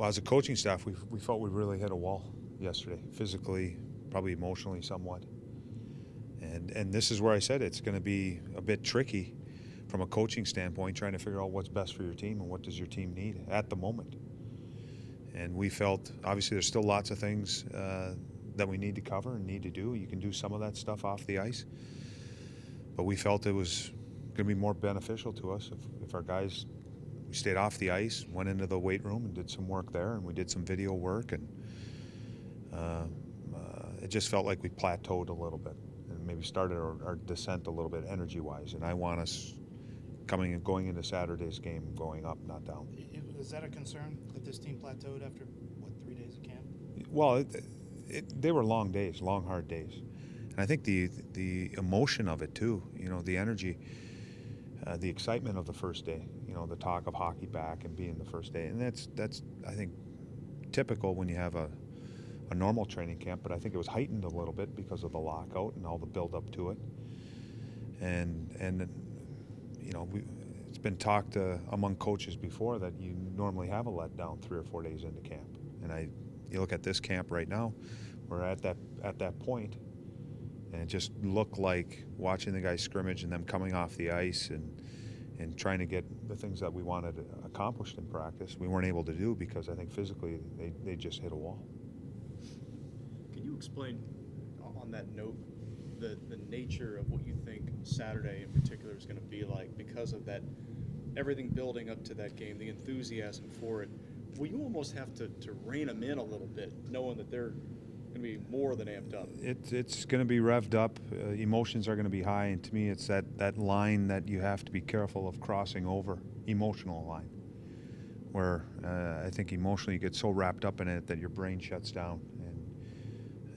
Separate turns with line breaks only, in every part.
Well, as a coaching staff, we felt we really hit a wall yesterday, physically, probably emotionally somewhat. And this is where I said it's going to be a bit tricky from a coaching standpoint, trying to figure out what's best for your team and what does your team need at the moment. And we felt, obviously, there's still lots of things that we need to cover and need to do. You can do some of that stuff off the ice. But we felt it was going to be more beneficial to us if our guys, we stayed off the ice, went into the weight room and did some work there, and we did some video work. And it just felt like we plateaued a little bit and maybe started our descent a little bit energy-wise. And I want us going into Saturday's game going up, not down.
Is that a concern that this team plateaued after, 3 days of camp?
Well, they were long days, long, hard days. And I think the emotion of it, too, the energy, the excitement of the first day, the talk of hockey back and being the first day. And that's I think, typical when you have a normal training camp, but I think it was heightened a little bit because of the lockout and all the build-up to it. And it's been talked among coaches before that you normally have a letdown 3 or 4 days into camp. And you look at this camp right now, we're at that point, and it just looked like watching the guys scrimmage and them coming off the ice and trying to get the things that we wanted accomplished in practice, we weren't able to do because I think physically they just hit a wall.
Can you explain on that note the nature of what you think Saturday in particular is going to be like because of that, everything building up to that game, the enthusiasm for it? Will you almost have to rein them in a little bit, knowing that they're going to be more than amped up?
It's going to be revved up. Emotions are going to be high, and to me it's that line that you have to be careful of crossing over, emotional line, where I think emotionally you get so wrapped up in it that your brain shuts down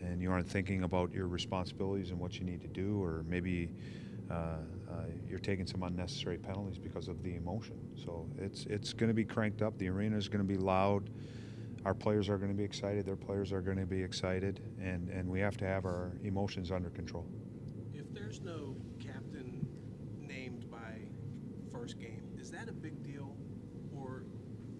and you aren't thinking about your responsibilities and what you need to do, or maybe you're taking some unnecessary penalties because of the emotion. So it's going to be cranked up. The arena is going to be loud. Our players are going to be excited. Their players are going to be excited, and we have to have our emotions under control.
If there's no captain named by first game, is that a big deal, or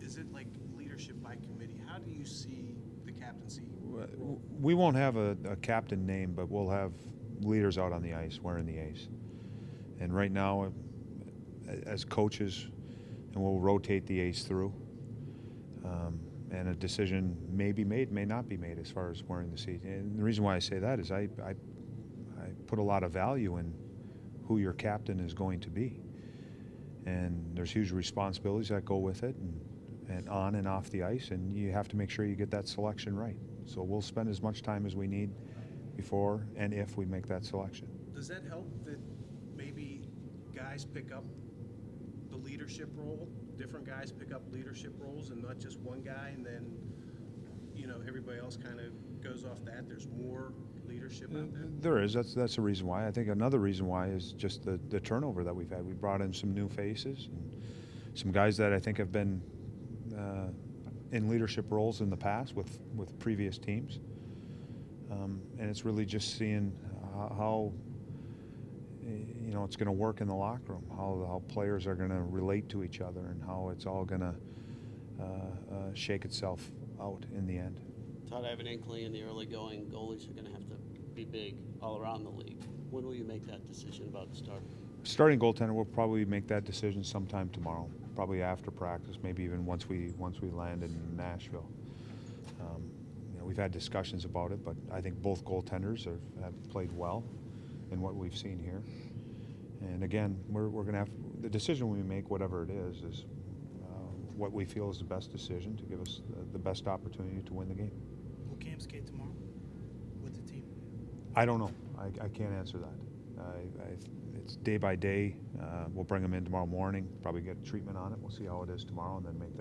is it like leadership by committee? How do you see the captaincy role?
We won't have a captain name, but we'll have leaders out on the ice wearing the ace. And right now, as coaches, and we'll rotate the ace through, and a decision may be made, may not be made as far as wearing the C. And the reason why I say that is I put a lot of value in who your captain is going to be. And there's huge responsibilities that go with it, and on and off the ice, and you have to make sure you get that selection right. So we'll spend as much time as we need before and if we make that selection.
Does that help that maybe guys pick up the leadership role, different guys pick up leadership roles and not just one guy, and then everybody else kind of goes off that? There's more leadership out there?
There is. That's a reason why. I think another reason why is just the turnover that we've had. We brought in some new faces and some guys that I think have been in leadership roles in the past with previous teams. And it's really just seeing how it's going to work in the locker room, how players are going to relate to each other, and how it's all going to shake itself out in the end.
Todd, I have an inkling in the early going, goalies are going to have to be big all around the league. When will you make that decision about the starter?
Starting goaltender, we'll probably make that decision sometime tomorrow, probably after practice, maybe even once we land in Nashville. We've had discussions about it, but I think both goaltenders have played well in what we've seen here. And again, we're going to have the decision we make, whatever it is what we feel is the best decision to give us the best opportunity to win the game.
Will Cam skate tomorrow with the team?
I don't know. I can't answer that. It's day by day. We'll bring him in tomorrow morning, probably get treatment on it. We'll see how it is tomorrow, and then make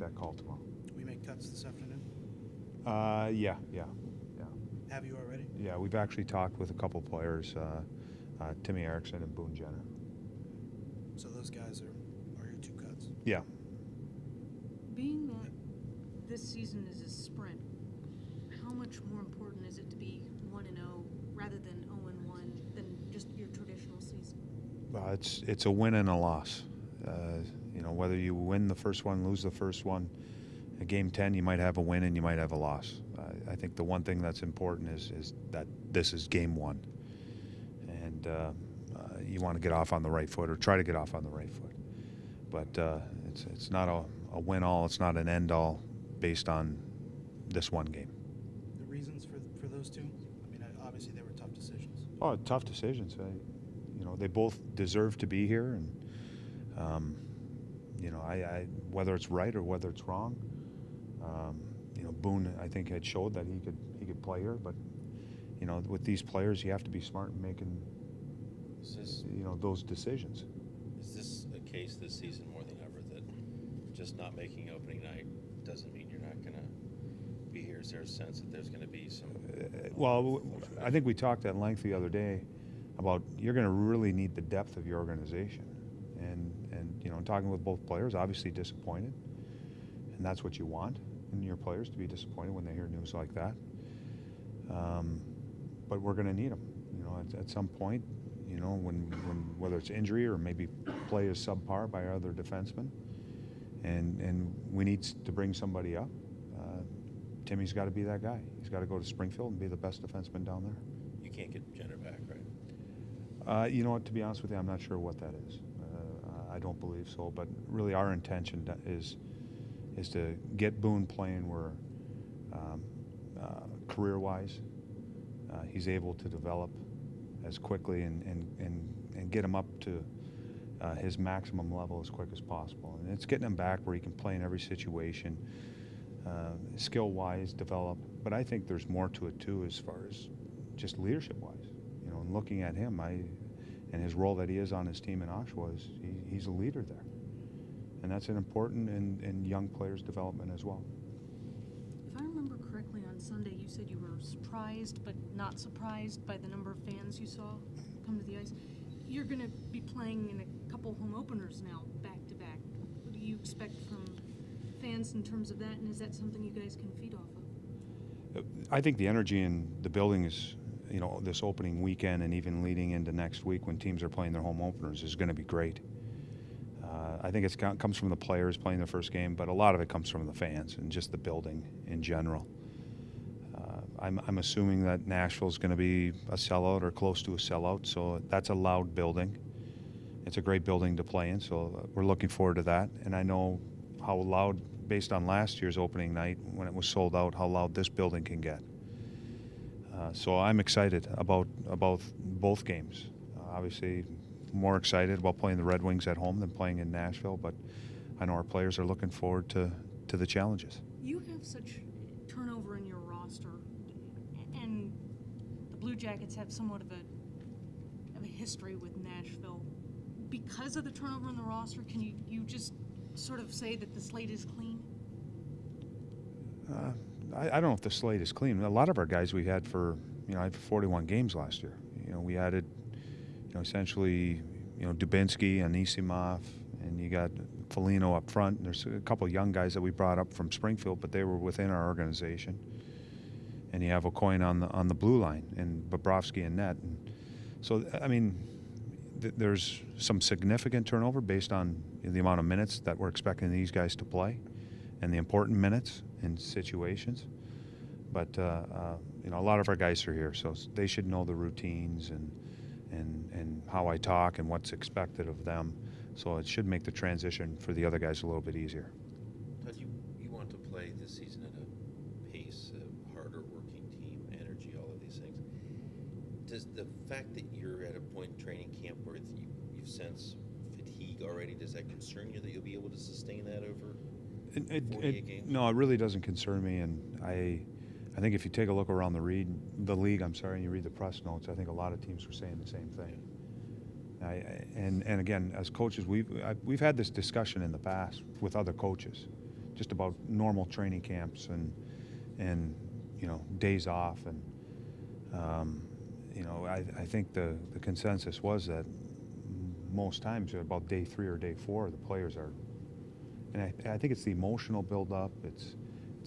that call tomorrow.
We make cuts this afternoon?
Yeah.
Have you already?
Yeah, we've actually talked with a couple players, Timmy Erickson and Boone Jenner.
So those guys are your two cuts?
Yeah.
Being that this season is a sprint, how much more important is it to be 1-0 rather than 0-1 than just your traditional season?
It's a win and a loss. Whether you win the first one, lose the first one, At game 10, you might have a win and you might have a loss. I think the one thing that's important is that this is game 1. And you want to get off on the right foot, or try to get off on the right foot. But it's not a win-all, it's not an end-all based on this one game.
The reasons for those two? I mean, obviously they were tough decisions.
Oh, tough decisions. They both deserve to be here, and I whether it's right or whether it's wrong. Boone, I think, had showed that he could play here, but with these players, you have to be smart in making those decisions.
Is this a case this season more than ever that just not making opening night doesn't mean you're not going to be here? Is there a sense that there's going to be some?
Well, I think we talked at length the other day about you're going to really need the depth of your organization, and talking with both players, obviously disappointed, and that's what you want in your players, to be disappointed when they hear news like that. But we're going to need them, at some point, when whether it's injury or maybe play is subpar by our other defensemen, and we need to bring somebody up. Timmy's got to be that guy. He's got to go to Springfield and be the best defenseman down there.
You can't get Jenner back, right?
You know what? To be honest with you, I'm not sure what that is. I don't believe so. But really, our intention is to get Boone playing where, career-wise, he's able to develop as quickly and get him up to his maximum level as quick as possible. And it's getting him back where he can play in every situation, skill-wise, develop. But I think there's more to it too, as far as just leadership-wise. And looking at him, and his role that he is on his team in Oshawa, he's a leader there. And that's an important in young players' development as well.
If I remember correctly, on Sunday you said you were surprised but not surprised by the number of fans you saw come to the ice. You're going to be playing in a couple home openers now, back to back. What do you expect from fans in terms of that, and is that something you guys can feed off of?
I think the energy in the building is, this opening weekend and even leading into next week when teams are playing their home openers is going to be great. I think it comes from the players playing their first game, but a lot of it comes from the fans and just the building in general. I'm assuming that Nashville's going to be a sellout or close to a sellout, so that's a loud building. It's a great building to play in, so we're looking forward to that. And I know how loud, based on last year's opening night when it was sold out, how loud this building can get. So I'm excited about both games. Obviously, more excited about playing the Red Wings at home than playing in Nashville, but I know our players are looking forward to the challenges.
You have such turnover in your roster, and the Blue Jackets have somewhat of a history with Nashville. Because of the turnover in the roster, can you just sort of say that the slate is clean?
I don't know if the slate is clean. A lot of our guys we had I had 41 games last year. We added, essentially, Dubinsky, Anisimov, and you got Foligno up front. There's a couple of young guys that we brought up from Springfield, but they were within our organization. And you have O'Coin on the blue line, and Bobrovsky in net. And so, I mean, there's some significant turnover based on the amount of minutes that we're expecting these guys to play, and the important minutes in situations. But a lot of our guys are here, so they should know the routines and how I talk and what's expected of them. So it should make the transition for the other guys a little bit easier.
Todd, you want to play this season at a pace, a harder working team, energy, all of these things. Does the fact that you're at a point in training camp where you sense fatigue already, does that concern you that you'll be able to sustain that over 48 games?
No, it really doesn't concern me, and I think if you take a look around the league, and you read the press notes, I think a lot of teams were saying the same thing. And again, as coaches, we've had this discussion in the past with other coaches, just about normal training camps and days off, and I think the consensus was that most times about day 3 or day 4, the players are, and I think it's the emotional build-up, it's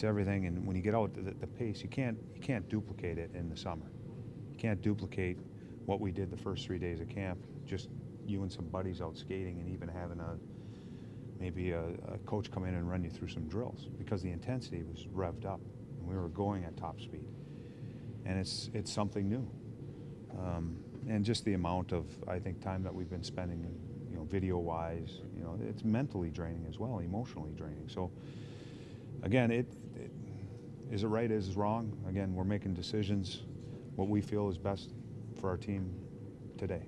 everything, and when you get out the pace, you can't duplicate it in the summer. You can't duplicate what we did the first 3 days of camp, just you and some buddies out skating and even having maybe a coach come in and run you through some drills, because the intensity was revved up and we were going at top speed. And it's something new. And just the amount of, I think, time that we've been spending, video-wise, it's mentally draining as well, emotionally draining. So again, is it right, is it wrong? Again, we're making decisions, what we feel is best for our team today.